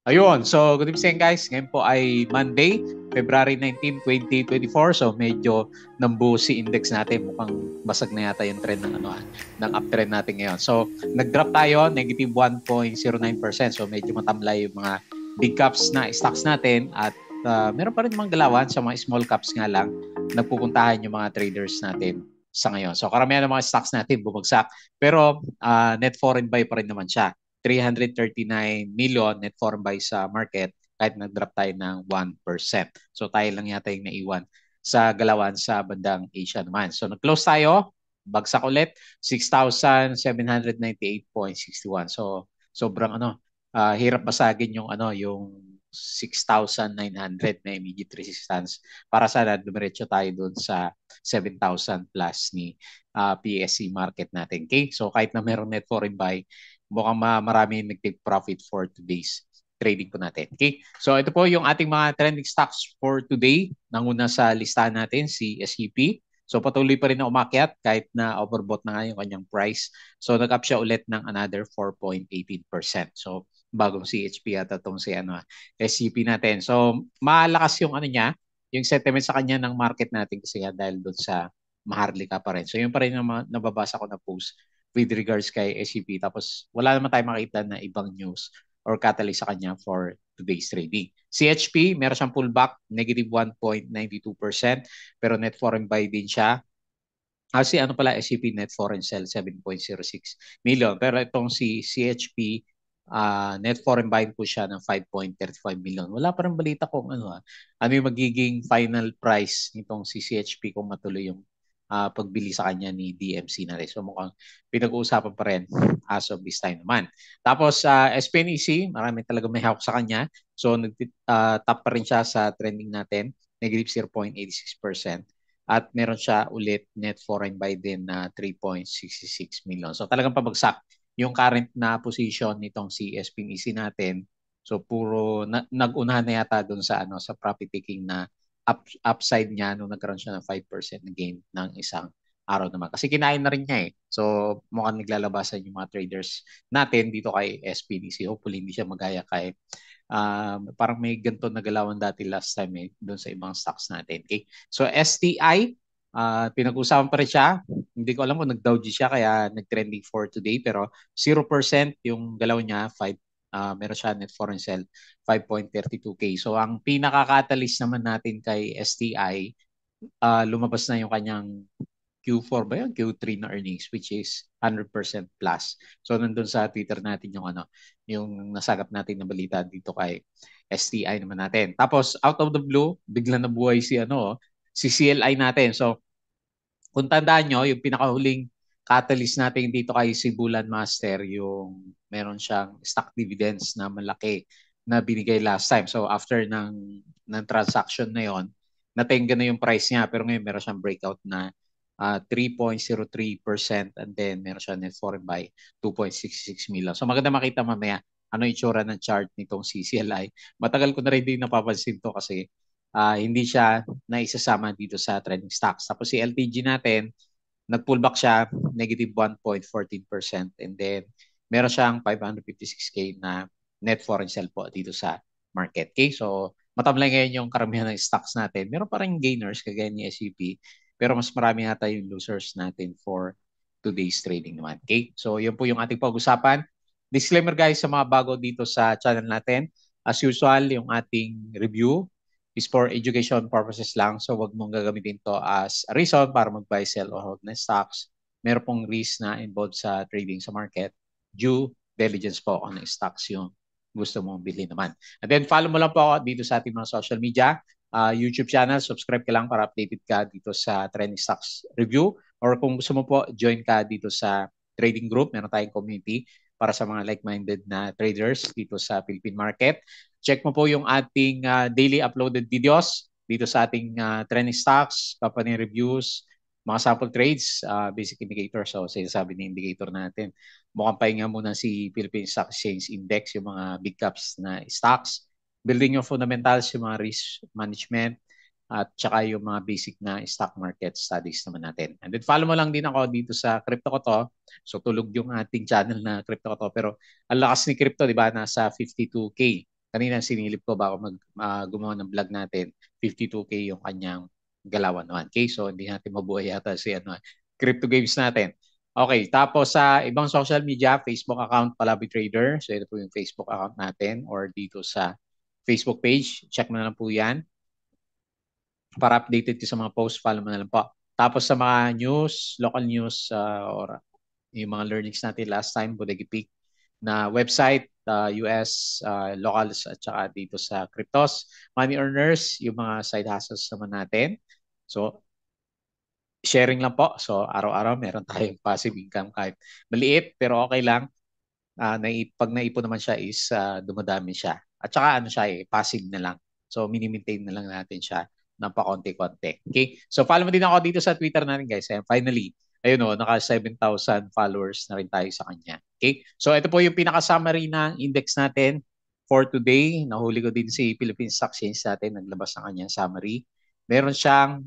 Ayun, so good evening guys. Ngayon po ay Monday, February 19, 2024. So medyo nambu si index natin. Mukhang basag na yata yung trend ng uptrend natin ngayon. So nag-drop tayo, negative 1.09%. So medyo matamlay yung mga big caps na stocks natin at meron pa rin mga galawan sa mga small caps nga lang nagpupuntahan yung mga traders natin sa ngayon. So karamihan ng mga stocks natin bumagsak pero net foreign buy pa rin naman siya. 339 million net foreign buy sa market kahit nag-drop tayo ng 1%. So tayo lang yata yung naiwan sa galawan sa bandang Asia naman. So nag-close tayo, bagsak ulit, 6,798.61. So sobrang hirap basagin yung yung 6,900 na immediate resistance para sana dumiretso tayo doon sa 7,000 plus ni PSC market natin. Okay? So kahit na meron net foreign buy, mukhang marami nag-take profit for today's trading po natin. Okay? So ito po yung ating mga trending stocks for today. Nanguna sa listahan natin si SEP. So patuloy pa rin na umakyat kahit na overbought na nga yung kanyang price. So nag-up siya ulit ng another 4.18%. So bagong CHP at itong si SCP natin. So malakas yung niya, yung sentiment sa kanya ng market natin kasi dahil doon sa Maharlika pa rin. So yun pa rin yung nababasa ko na post with regards kay SCP. Tapos wala naman tayo makita na ibang news or catalyst sa kanya for today's trading. CHP, meron siyang pullback, negative 1.92%, pero net foreign buy din siya. Kasi SCP net foreign sell 7.06 million. Pero itong si CHP, net foreign buy po siya ng 5.35 million. Wala pa rin balita kung ano yung magiging final price nitong si CHP kung matuloy yung pagbili sa kanya ni DMC na rin. So mukhang pinag-uusapan pa rin as of this time naman. Tapos SPNEC, marami talaga may hawak sa kanya. So top pa rin siya sa trending natin, negative 0.86%. At meron siya ulit net foreign buy din na 3.66 million. So talagang pabagsak yung current na position nitong si SPNEC natin. So puro nag-unahan na yata doon sa sa profit taking na upside niya nung nagkaroon siya ng 5% na gain ng isang araw naman. Kasi kinain na rin niya eh. So mukhang naglalabasan yung mga traders natin dito kay SPDC. Hopefully hindi siya magaya kay parang may ganito na galawan dati last time doon sa ibang stocks natin. Okay? So STI, pinag-usapan pa rin siya. Hindi ko alam kung nag-Dow G siya kaya nag-trending for today pero 0% yung galaw niya, meron siya net foreign sell 5.32K. So ang pinaka-catalyst naman natin kay STI, lumabas na yung kanyang Q4 ba yun? Q3 na earnings which is 100% plus. So nandun sa Twitter natin yung nasagap natin na balita dito kay STI naman natin. Tapos out of the blue, bigla nabuhay si CLI natin. So kung tandaan nyo, yung pinakahuling catalyst natin dito kay Sibulan Master, yung meron siyang stock dividends na malaki na binigay last time. So after ng transaction na yon, natenga na yung price niya pero ngayon meron siyang breakout na 3.03% and then meron siya net foreign buy 2.66 million. So maganda makita mamaya ano yung itsura ng chart nitong CCLI. Matagal ko na rin din napapansin to kasi hindi siya naisasama dito sa trending stocks. Tapos si LTG natin, nag-pullback siya, negative 1.14% and then meron siyang 556K na net foreign sell po dito sa market. Okay? So matamlay ngayon yung karamihan ng stocks natin. Meron pa rin gainers kagaya ni SCP pero mas marami yata yung losers natin for today's trading naman. Okay? So yun po yung ating pag-usapan. Disclaimer guys sa mga bago dito sa channel natin. As usual, yung ating review is for education purposes lang. So wag mong gagamitin to as a reason para mag-buy, sell, or hold na stocks. Meron pong risk na involved sa trading sa market. Due diligence po kung ng stocks yung gusto mong bilhin naman. And then follow mo lang po ako dito sa ating mga social media, YouTube channel, subscribe ka lang para updated ka dito sa trending stocks review. Or kung gusto mo po, join ka dito sa trading group. Meron tayong community para sa mga like-minded na traders dito sa Philippine market. Check mo po yung ating daily uploaded videos dito sa ating trending stocks, company reviews, mga sample trades, basic indicator. So, sinasabi ni indicator natin, mukhang pahinga muna si Philippine Stock Exchange Index, yung mga big caps na stocks. Building yung fundamentals, yung mga risk management, at saka yung mga basic na stock market studies naman natin. And then follow mo lang din ako dito sa Crypto Ko To. So tulog yung ating channel na Crypto Ko To. Pero ang lakas ni Crypto, di ba? Nasa 52K. kanina sinilip ko bago gumawa ng vlog natin, 52K yung kanyang galawan naman. Okay, so hindi natin mabuhay yata si crypto games natin. Okay, tapos sa ibang social media, Facebook account Palabi Trader. So ito po yung Facebook account natin or dito sa Facebook page. Check mo na lang po yan para updated ka sa mga post, follow mo na lang po. Tapos sa mga news, local news or yung mga learnings natin last time, Bodegi Peak na website, US, locals at saka dito sa Cryptos. Money earners, yung mga side hustles naman natin. So, sharing lang po. So, araw-araw meron tayong passive income kahit maliit pero okay lang. Pag naipon naman siya is dumadami siya. At saka ano siya passive na lang. So, mini-maintain na lang natin siya ng pakonti-konti. Okay? So, follow mo din ako dito sa Twitter natin guys. And finally, ayun o, naka 7,000 followers na rin tayo sa kanya. Okay? So, ito po yung pinaka-summary ng index natin for today. Nahuli ko din si Philippine Stock Exchange natin. Naglabas ng kanyang summary. Meron siyang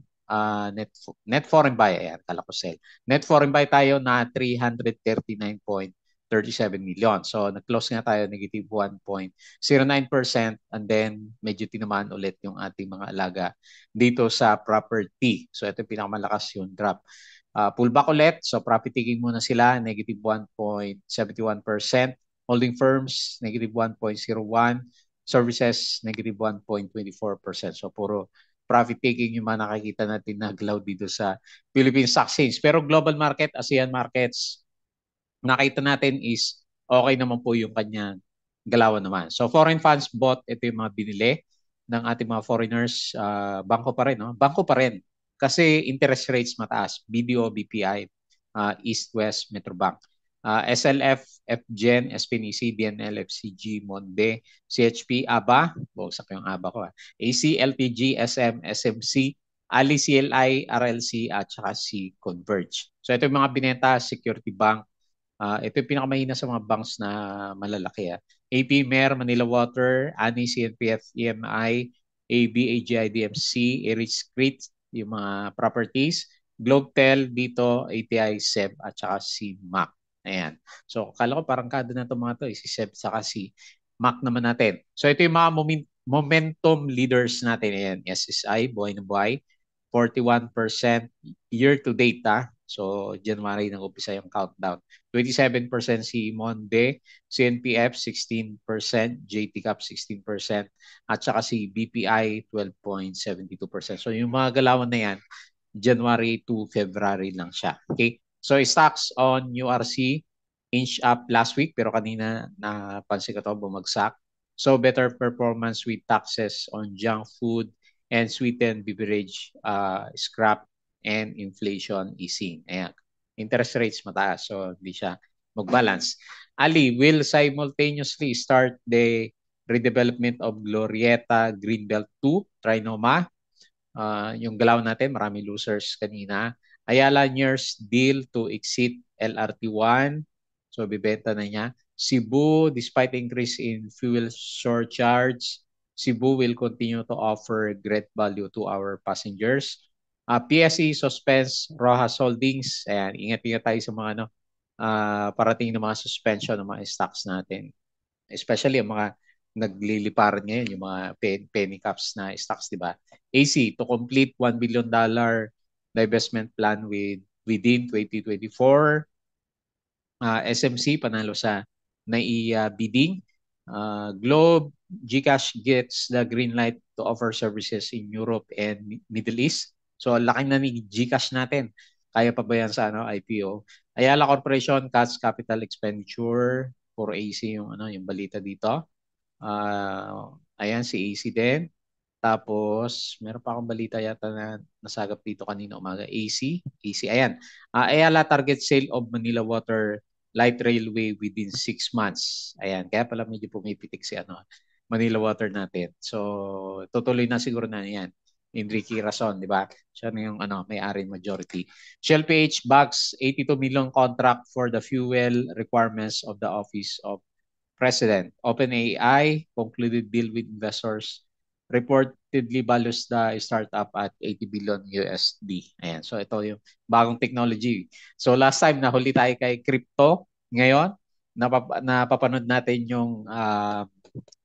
net foreign buy. Ayan, kala ko sell. Net foreign buy tayo na 339.37 million. So, nag-close nga tayo negative 1.09% and then medyo tinamaan ulit yung ating mga alaga dito sa property. So, ito yung pinakamalakas yung drop. Pullback ulit. So, profit taking muna sila, negative 1.71%. Holding firms, negative 1.01%. Services, negative 1.24%. So, puro profit taking yung mga nakikita natin na galaw dito sa Philippine Stock Exchange. Pero global market, ASEAN markets, nakita natin is okay naman po yung kanyang galawan naman. So foreign funds bought, ito yung mga binili ng ating mga foreigners. Bangko pa rin, no? Bangko pa rin. Kasi interest rates mataas. BDO, BPI, East West, Metrobank. SLF, FGen, SPNEC, DNL, FCG, Monde, CHP, ABA, buksak yung ABA ko. AC, LPG, SM, SMC, Ali, CLI, RLC, at saka si Converge. So ito yung mga binenta, Security Bank. Ito yung pinakamahina sa mga banks na malalaki. AP, MER, Manila Water, ANI, CNPF, EMI, AB, AGI, DMC, Erich Crete, yung mga properties, Globetel, dito, ATI, SEB, at saka si MAC. Ayan. So, kala ko parang kada na itong mga to, si SEB, saka si MAC naman natin. So, ito yung mga momentum leaders natin. Ayan, SSI, buhay na buhay, 41% year to date. So, January nang umpisa yung countdown. 27% si Monde, CNPF 16%, JT Cap 16%, at saka si BPI 12.72%. So yung mga galawan na yan, January to February lang siya. Okay? So stocks on URC inch up last week pero kanina napansin ko ito bumagsak. So better performance with taxes on junk food and sweetened beverage, scrap and inflation easing. Ayan. Interest rates mataas so hindi siya mag-balance. Ali will simultaneously start the redevelopment of Glorieta Greenbelt 2, Trinoma. Yung galaw natin, marami losers kanina. Ayala Nears deal to exit LRT1. So, bibenta na niya. Cebu, despite increase in fuel surcharge, Cebu will continue to offer great value to our passengers. PSE suspense Rojas Holdings. Ayan, ingat-ingat tayo sa mga parating na mga suspension ng mga stocks natin. Especially ang mga nagliliparan ngayon, yung mga penny caps na stocks, di ba? AC, to complete $1 billion divestment plan within 2024. SMC, panalo sa bidding. Globe, GCash gets the green light to offer services in Europe and Middle East. So, laki na ni GCash natin. Kaya pa ba yan sa IPO? Ayala Corporation cuts capital expenditure for AC yung balita dito. Ayan si AC din. Tapos, meron pa akong balita yata na nasagap dito kanina umaga. AC, ayan. Ayala target sale of Manila Water Light Railway within 6 months. Ayan, kaya pala medyo pumipitik si Manila Water natin. So, tutuloy na siguro na yan. Enrique Rason, di ba? Siya na yung may-ari majority. Shell PH bags 82 million contract for the fuel requirements of the Office of President. OpenAI concluded deal with investors reportedly values the startup at 80 billion USD. Ayan. So ito yung bagong technology. So last time nahuli tayo kay crypto. Ngayon, napapanood natin yung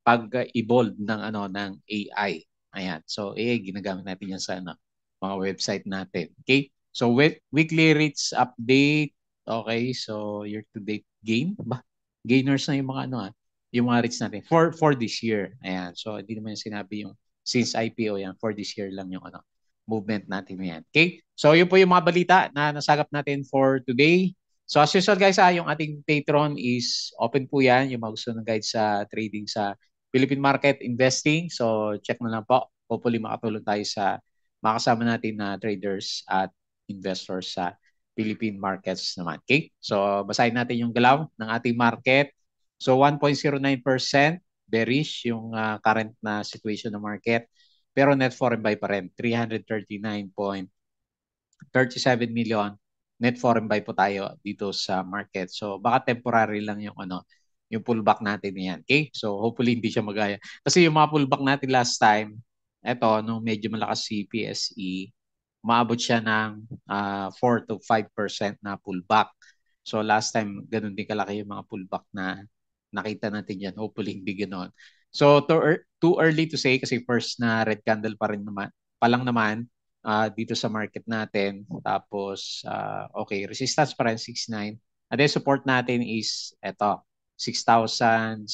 pag-evolve ng AI. Ayan. So AI ginagamit natin yan sa mga website natin. Okay? So weekly rates update. Okay, so year to date gain ba? Gainers na yung mga yung mga rates natin for this year. Ayan. So hindi naman yung sinabi yung since IPO yan, for this year lang yung movement natin yan. Okay? So yun po yung mga balita na nasagap natin for today. So as usual guys, yung ating Patreon is open po yan, yung mga gusto ng guide sa trading sa Philippine market investing. So check na lang po. Hopefully makatulong tayo sa makasama natin na traders at investors sa Philippine markets naman. Okay? So basahin natin yung galaw ng ating market. So 1.09% bearish yung current na situation ng market. Pero net foreign buy pa rin, 339.37 million net foreign buy po tayo dito sa market. So baka temporary lang yung yung pullback natin niyan. Okay? So hopefully hindi siya magaya. Kasi yung mga pullback natin last time, eto nung medyo malakas si PSE, maabot siya ng 4 to 5% na pullback. So last time ganun din kalaki yung mga pullback na nakita natin yan. Hopefully hindi ganoon. So too early to say kasi first na red candle pa rin naman pa lang naman dito sa market natin. Tapos, okay, resistance pa rin 6.9. And then support natin is eto, 6,700.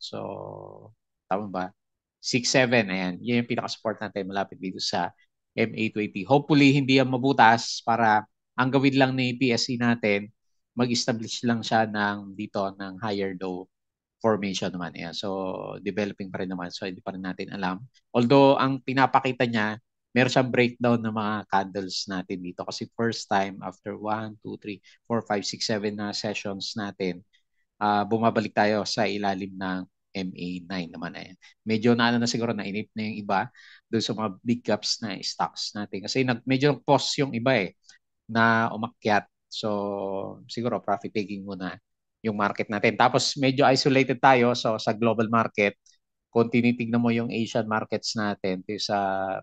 So, tama ba? 6.7, ayan. Yan yung pinaka-support natin malapit dito sa MA20. Hopefully, hindi yan mabutas para ang gawin lang ni PSE natin, mag-establish lang siya dito ng higher low formation naman. Ayan. So, developing pa rin naman. So, hindi pa rin natin alam. Although, ang pinapakita niya, meron siyang breakdown ng mga candles natin dito. Kasi first time, after 1, 2, 3, 4, 5, 6, 7 na sessions natin, bumabalik tayo sa ilalim ng MA9 naman. Ayan. Medyo na siguro, nainip na yung iba doon sa mga big caps na stocks natin. Kasi medyo pause yung iba na umakyat. So, siguro profit taking muna yung market natin. Tapos medyo isolated tayo so sa global market. Kung tinitignan mo yung Asian markets natin, sa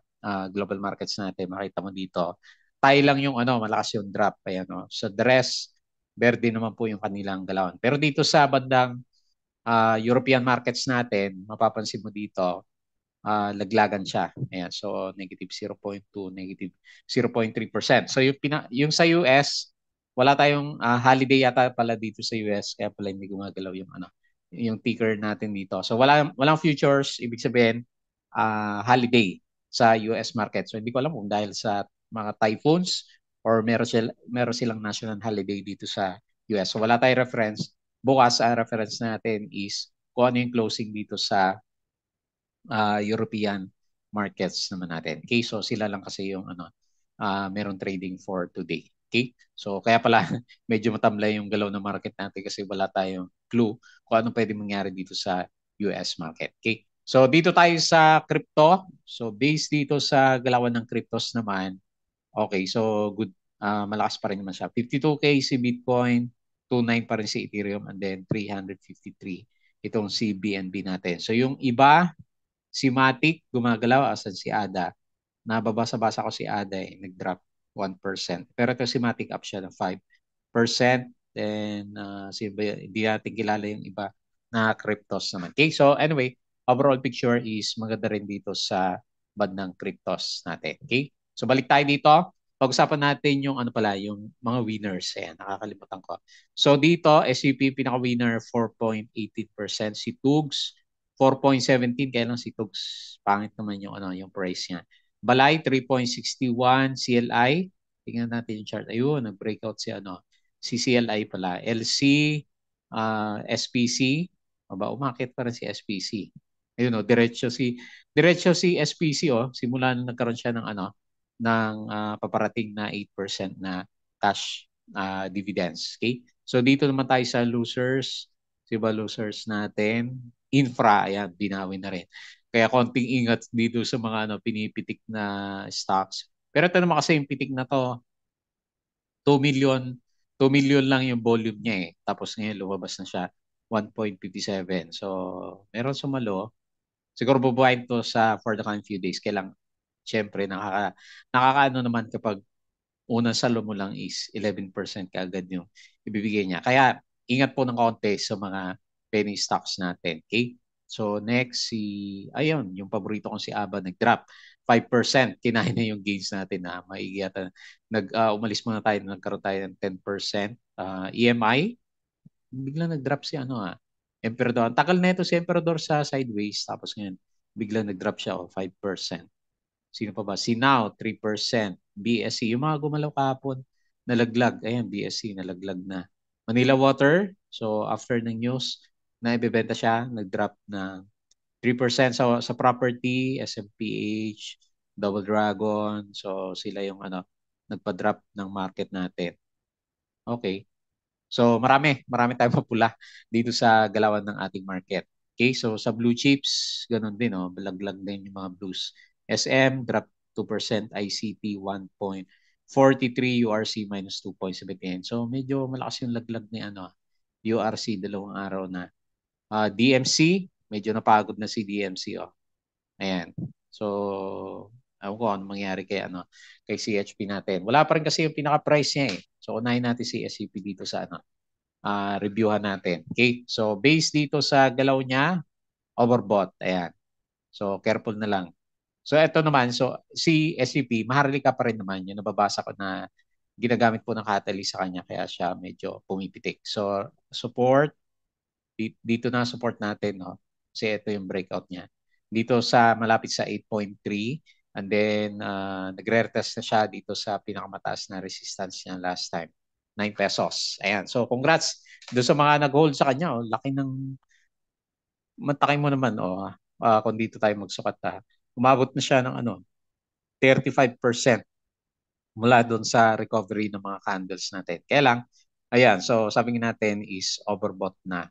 global markets natin, makita mo dito, tayo lang yung malakas yung drop. Ayan, no? So the rest, verde naman po yung kanilang galawan. Pero dito sa bandang European markets natin, mapapansin mo dito, laglagan siya. Ayan, so negative 0.2, negative 0.3%. So yung sa US, wala tayong holiday yata pala dito sa US, kaya pala hindi gumagalaw yung yung ticker natin dito. So walang futures, ibig sabihin holiday sa US market. So hindi ko alam kung dahil sa mga typhoons or meron silang national holiday dito sa US. So wala tayong reference. Bukas ang reference natin is kung ano yung closing dito sa European markets naman natin. Okay, so sila lang kasi yung meron trading for today. Okay? So kaya pala medyo matamlay yung galaw ng market natin kasi wala tayong clue kung ano pwede mangyari dito sa US market. Okay? So dito tayo sa crypto. So based dito sa galawan ng cryptos naman, okay, so good, malakas pa rin naman siya. 52K si Bitcoin, 29 pa rin si Ethereum, and then 353 itong si BNB natin. So yung iba, si Matic gumagalaw, asan si Ada? Nababasa-basa ko si Ada nag-drop 1%. Pero ito si Matic up siya ng 5%. Then hindi natin kilala yung iba na cryptos naman. Okay, so anyway, overall picture is maganda rin dito sa bandang cryptos natin. Okay? So balik tayo dito. Pag-usapan natin yung yung mga winners. Ayan, nakakalimutan ko. So dito, SCP pinaka-winner 4.18%. Si Tugs 4.17, kaya lang si Tugs pangit naman yung price niya. Balay 3.61, CLI tingnan natin yung chart. Ayun, nag-breakout si CLI pala. LC, SPC, umakit pa rin si SPC. Ayun diretso si SPC simula nung nagkaroon siya ng paparating na 8% na cash dividends. Okay? So dito naman tayo sa losers. Diba losers natin? Infra, ayan, binawi na rin. Kaya konting ingat dito sa mga pinipitik na stocks. Pero ito naman kasi yung pitik na to, 2 million, 2 million lang yung volume niya Tapos ngayon lumabas na siya 1.57. So, meron sumalo. Siguro bubuhayin to for the coming few days. Kailang, syempre, nakakaano naman kapag unang salo mo lang is 11% kaagad yung ibibigay niya. Kaya, ingat po ng konti sa mga penny stocks natin. Okay? So next ayun, yung paborito kong si Aba nag-drop 5%. Kinain na yung gains natin na maigi yata. Umalis muna tayo, nagkaroon tayo ng 10%. EMI, biglang nag-drop si Emperador. Ang tagal na ito si Emperador sa sideways. Tapos ngayon, biglang nag-drop siya 5%. Sino pa ba? Sinao, 3%. BSC, yung mga gumalaw kahapon, nalaglag. Ayan, BSC, nalaglag na. Manila Water, so after ng news, na ibebenta siya, nag-drop na 3% sa property, SMPH, Double Dragon. So sila yung nagpa-drop ng market natin. Okay. So marami tayong mapula dito sa galawan ng ating market. Okay, so sa blue chips, ganun din, oh, balaglag din yung mga blues. SM drop 2%, ICT 1.43, URC minus 2.78. So medyo malakas yung laglag ni URC dalawang araw na. DMC, medyo napagod na si DMC, oh. Ayan. So ewan ko ano mangyari kay CHP natin. Wala pa rin kasi yung pinaka-price niya eh. So unahin natin si SCP dito sa reviewhan natin. Okay? So based dito sa galaw niya, overbought. Ayan. So careful na lang. So ito naman, so si SCP, maharlika pa rin naman. Yung nababasa ko na ginagamit po ng catalyst sa kanya kaya siya medyo pumipitik. So support, dito na support natin, no? Kasi ito yung breakout niya. Dito sa malapit sa 8.3 and then nagre-retest na siya dito sa pinakamataas na resistance niya last time. 9 pesos. Ayan. So congrats doon sa mga nag-hold sa kanya. Oh. Laki ng matakay mo naman. Oh. Kung dito tayo magsukat. Umabot na siya ng 35% mula doon sa recovery ng mga candles natin. Kaya lang, ayan. So sabi natin is overbought na.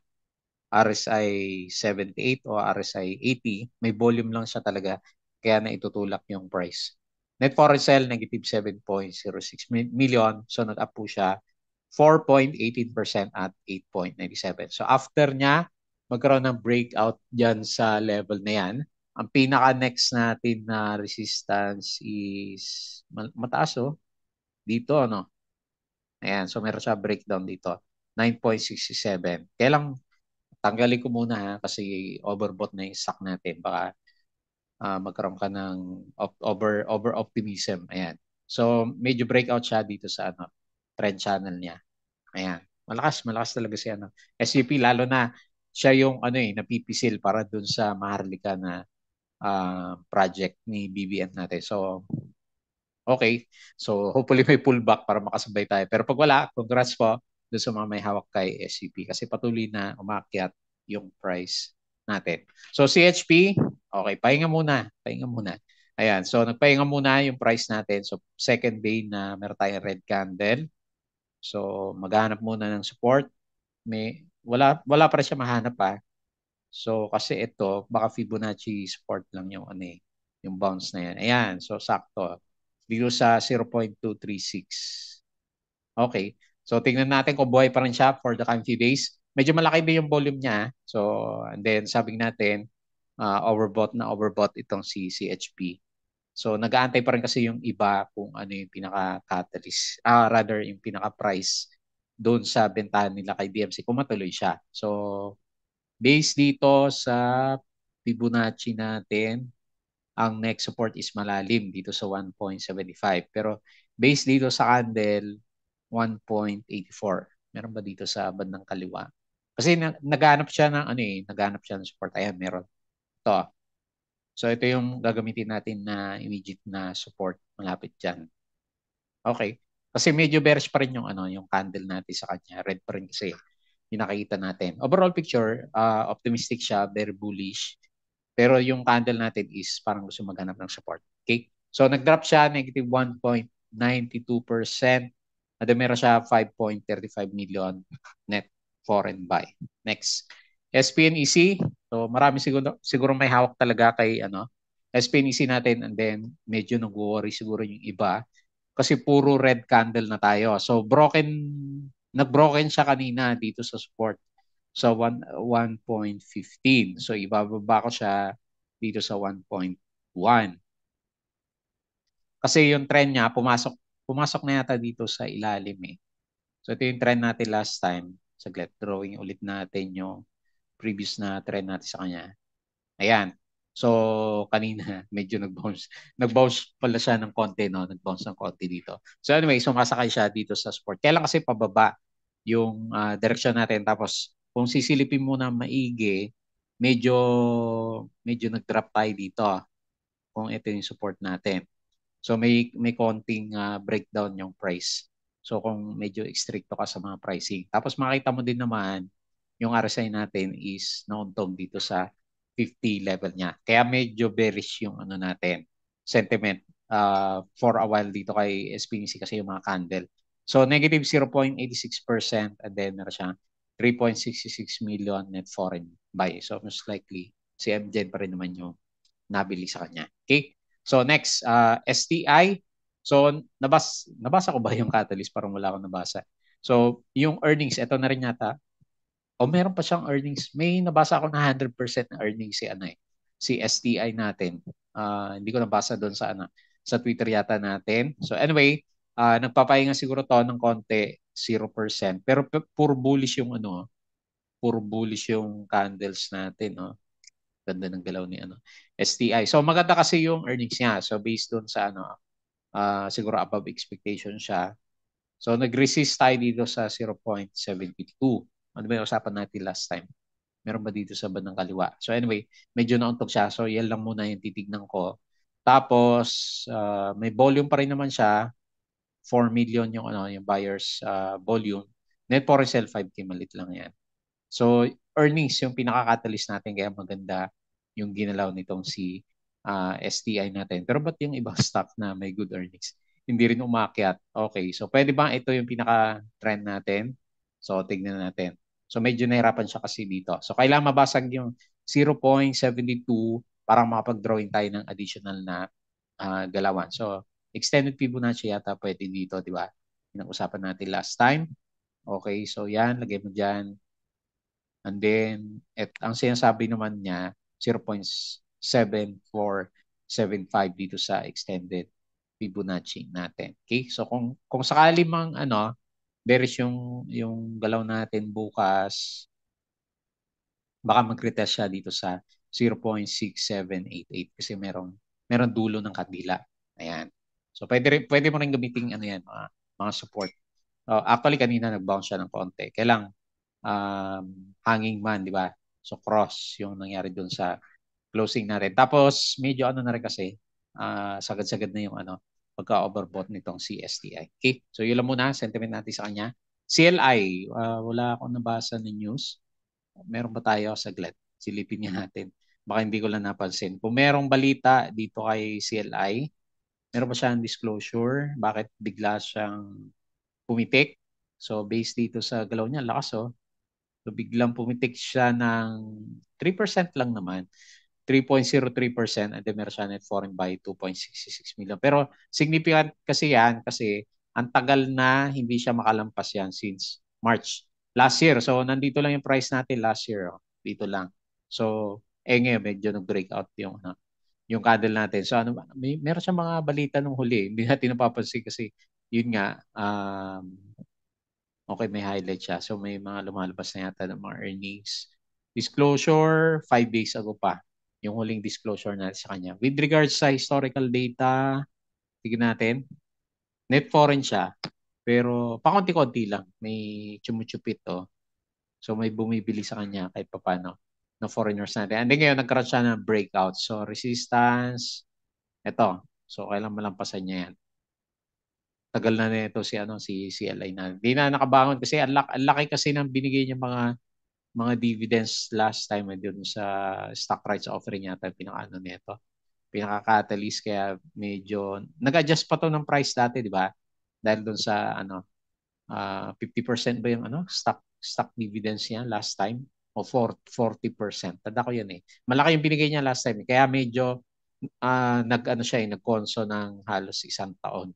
RSI 78 o RSI 80, may volume lang siya talaga kaya na itutulak yung price. Net foreign sale, negative 7.06 million. So nag-up po siya 4.18% at 8.97. So after niya, magkaroon ng breakout dyan sa level na yan. Ang pinaka-next natin na resistance is mataas dito Ayan, so meron siya breakdown dito. 9.67. Kaya lang tanggalin ko muna kasi overbought na yung stock natin. Baka magkaroon ka ng over optimism. Ayan. So medyo breakout siya dito sa trend channel niya. Ayan. Malakas talaga si SCP lalo na siya yung napipisil para dun sa Maharlika na project ni BBM natin. So okay. So hopefully may pullback para makasabay tayo. Pero pag wala, congrats po doon sa mga may hawak kay SCP kasi patuloy na umakyat yung price natin. So CHP, okay, pahinga muna. Pahinga muna. Ayan, so nagpahinga muna yung price natin. So second day na meron tayong red candle. So maghanap muna ng support. Wala pa rin siya mahanap So kasi ito, baka Fibonacci support lang yung yung bounce na yan. Ayan, so sakto. Dito sa 0.236. Okay. So tingnan natin kung buhay pa rin siya for the coming few days. Medyo malaki din yung volume niya. So and then sabi natin overbought itong si CHP. So nag-aantay pa rin kasi yung iba kung ano yung pinaka-catalyst. Rather yung pinaka-price doon sa bentahan nila kay DMC kung matuloy siya. So based dito sa Fibonacci natin, ang next support is malalim dito sa 1.75. Pero based dito sa candle, 1.84. Meron ba dito sa bandang kaliwa? Kasi naghanap siya ng naghanap siya ng support. Ayan, meron. Ito. So ito yung gagamitin natin na immediate na support malapit diyan. Okay. Kasi medyo bearish pa rin yung candle natin sa kanya. Red pa rin kasi yung nakikita natin. Overall picture, optimistic siya, very bullish. Pero yung candle natin is parang gusto maghanap ng support. Okay? So nag-drop siya, negative 1.92%. And then meron siya 5.35 million net foreign buy. Next. SPNEC. So marami siguro may hawak talaga kay SPNEC natin and then medyo nag-worry siguro yung iba kasi puro red candle na tayo. So nag-broken siya kanina dito sa support. So 1.15. So ibababa ko siya dito sa 1.1. Kasi yung trend niya pumasok na yata dito sa ilalim eh. So ito yung trend natin last time. Saglit, drawing ulit natin yung previous na trend natin sa kanya. Ayan. So, kanina, medyo nag-bounce. Nag-bounce pala siya ng konti, no? Nag-bounce ng konti dito. So, anyway, sumasakay siya dito sa sport. Kailan kasi pababa yung direksyon natin. Tapos, kung sisilipin mo na maigi, medyo, medyo nag-drop tayo dito. Kung ito yung support natin. So may konting breakdown yung price. So kung medyo stricto ka sa mga pricing. Tapos makita mo din naman yung RSI natin is nauntog dito sa 50 level niya. Kaya medyo bearish yung ano natin, sentiment for a while dito kay SPNC kasi yung mga candle. So negative 0.86% and then meron siyang 3.66 million net foreign buy. So most likely si MJen pa rin naman yung nabili sa kanya. Okay? So next, STI. So nabasa ko ba yung catalyst? Parang wala akong nabasa. So yung earnings, ito na rin yata. O meron pa siyang earnings. May nabasa ako na 100% na earnings si ano eh, si STI natin. Hindi ko nabasa doon sa ano, sa Twitter yata natin. So anyway, nagpapahinga siguro to ng konti, 0%. Pero puro bullish yung ano, puro bullish yung candles natin, no? Ganda ng galaw ni ano, STI. So maganda kasi yung earnings niya. So based doon sa ano, siguro above expectation siya. So nag-resist tayo dito sa 0.72. Ano ba yung usapan natin last time? Meron ba dito sa bandang kaliwa? So anyway, medyo nauntog siya. So yan lang muna yung titignan ko. Tapos may volume pa rin naman siya. 4 million yung ano, yung buyers volume. Net foreign sell 5K malit lang yan. So, earnings yung pinaka-catalyst natin kaya maganda yung ginalaw nitong si STI natin. Pero ba't yung ibang stock na may good earnings? Hindi rin umakyat. Okay, so pwede ba ito yung pinaka-trend natin? So, tignan natin. So, medyo nahirapan siya kasi dito. So, kailangan mabasag yung 0.72 para makapag-drawing tayo ng additional na galawan. So, extended Fibonacci yata pwede dito, di ba? Pinag-usapan natin last time. Okay, so yan, lagay mo dyan. And then, ang sinasabi naman niya, 0.7475 dito sa extended Fibonacci natin. Okay? So kung sakali mang ano, bearish yung galaw natin bukas, baka mag-retest siya dito sa 0.6788 kasi meron dulo ng kandila. Ayan. So pwede mo rin gamitin ano yan, mga support. Actually kanina nag-bounce siya ng konti. Kailang hanging man, di ba? So cross yung nangyari doon sa closing natin. Tapos medyo ano na rin kasi, sagad-sagad na yung ano, pagka-overbought nitong CSTI. Okay? So yun lang muna, sentiment natin sa kanya. CLI, wala akong nabasa ng news. Meron ba tayo? Saglit. Silipin niya natin. Baka hindi ko lang napansin. Kung merong balita dito kay CLI, meron ba siyang disclosure? Bakit bigla siyang pumitik? So based dito sa galaw niya, lakas oh. So biglang pumitik siya ng 3% lang naman. 3.03% and then meron siya net foreign buy 2.66 million. Pero significant kasi yan kasi ang tagal na hindi siya makalampas yan since March last year. So nandito lang yung price natin last year. Oh. Dito lang. So ngayon medyo nag-breakout yung candle natin. So ano meron siya mga balita nung huli. Hindi natin napapansin kasi yun nga okay, may highlight siya. So may mga lumalabas na yata ng mga earnings. Disclosure, 5 days ago pa. Yung huling disclosure natin sa kanya. With regards sa historical data, tignan natin. Net foreign siya. Pero pakonti-konti lang. May chumuchupit to. So may bumibili sa kanya kahit papano na foreigners natin. And then ngayon, nagkaroon siya ng breakout. So resistance, ito. So kailan malampasan niya yan. Tagal na nito si CLI na. Hindi na nakabangon kasi ang laki kasi ng binigay niya mga dividends last time doon sa stock rights offering yata pinaka-ano nito. Pinaka-catalyst kaya medyo nag-adjust pa to ng price dati, di ba? Dahil doon sa 50% ba yung stock dividends niya last time o 40%. Tanda ko 'yan eh. Malaki yung binigay niya last time kaya medyo nag-ano siya nag-conso ng halos isang taon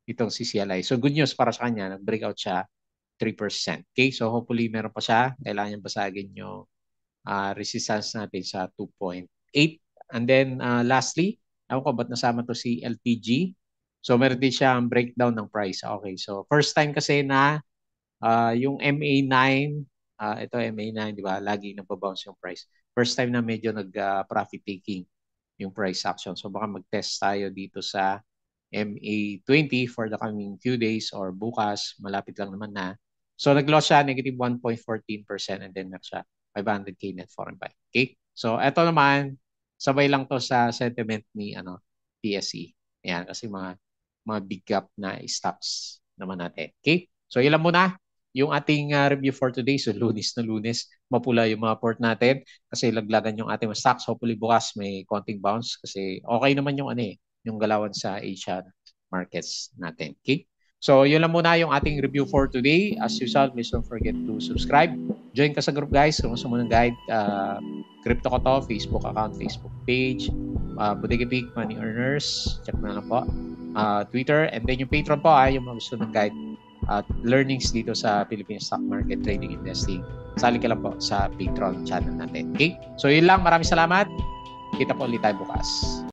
itong si CLI. So good news para sa kanya, nag-breakout siya 3%. Okay? So hopefully meron pa siya. Kailangan niya basagin yung resistance natin sa 2.8. And then lastly, ako ko ba't nasama to si LTG? So meron din siyang breakdown ng price. Okay, so first time kasi na yung MA9, ito MA9, di ba? Lagi nagbabounce yung price. first time na medyo nag-profit taking yung price action. So baka mag-test tayo dito sa MA20 for the coming few days or bukas, malapit lang naman na. So nag-loss siya, negative 1.14% and then meron siya 500K net foreign buy. Okay? So eto naman, sabay lang to sa sentiment ni PSE. Ayan, kasi mga big gap na stocks naman natin. Okay? So ilan muna yung ating review for today. So lunes na lunes, mapula yung mga port natin kasi laglagan yung ating stocks. Hopefully bukas may konting bounce kasi okay naman yung yung galawan sa Asian markets natin. Okay? So, yun lang muna yung ating review for today. As usual, please don't forget to subscribe. Join ka sa group, guys. Kung gusto mo ng guide, Crypto ko to, Facebook account, Facebook page, Bodega Peak, Money Earners, check mo na lang po. Twitter, and then yung Patreon po, yung mga gusto ng guide at learnings dito sa Philippine Stock Market Trading Investing. Sali ka lang po sa Patreon channel natin. Okay? So, yun lang. Maraming salamat. Kita po ulit tayo bukas.